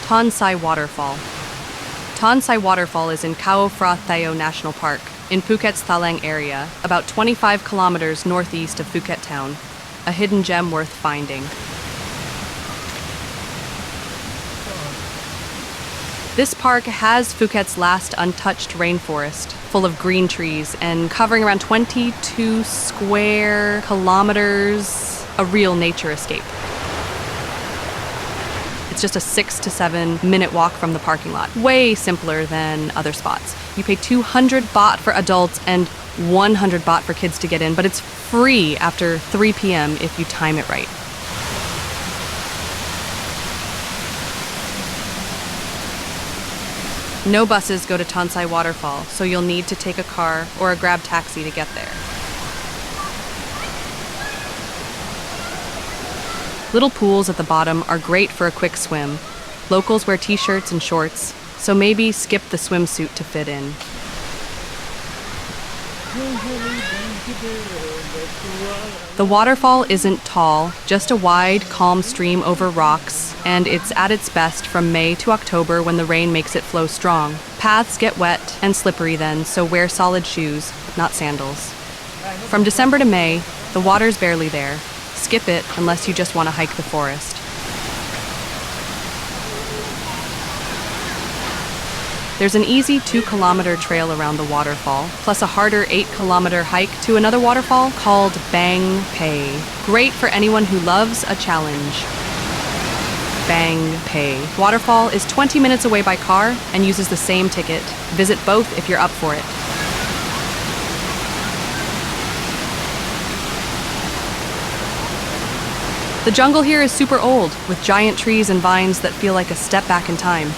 Tonsai Waterfall. Tonsai Waterfall is in Khao Phra Thao National Park in Phuket's Thalang area, about 25 kilometers northeast of Phuket town, a hidden gem worth finding. This park has Phuket's last untouched rainforest, full of green trees and covering around 22 square kilometers, a real nature escape. It's just a 6 to 7 minute walk from the parking lot. Way simpler than other spots. You pay 200 baht for adults and 100 baht for kids to get in, but it's free after 3 p.m. if you time it right. No buses go to Tonsai Waterfall, so you'll need to take a car or a Grab taxi to get there. Little pools at the bottom are great for a quick swim. Locals wear t-shirts and shorts, so maybe skip the swimsuit to fit in. The waterfall isn't tall, just a wide, calm stream over rocks, and it's at its best from May to October when the rain makes it flow strong. Paths get wet and slippery then, so wear solid shoes, not sandals. From December to May, the water's barely there. Skip it unless you just want to hike the forest. There's an easy 2-kilometer trail around the waterfall, plus a harder 8-kilometer hike to another waterfall called Bang Pei. Great for anyone who loves a challenge. Bang Pei. Waterfall is 20 minutes away by car and uses the same ticket. Visit both if you're up for it. The jungle here is super old, with giant trees and vines that feel like a step back in time.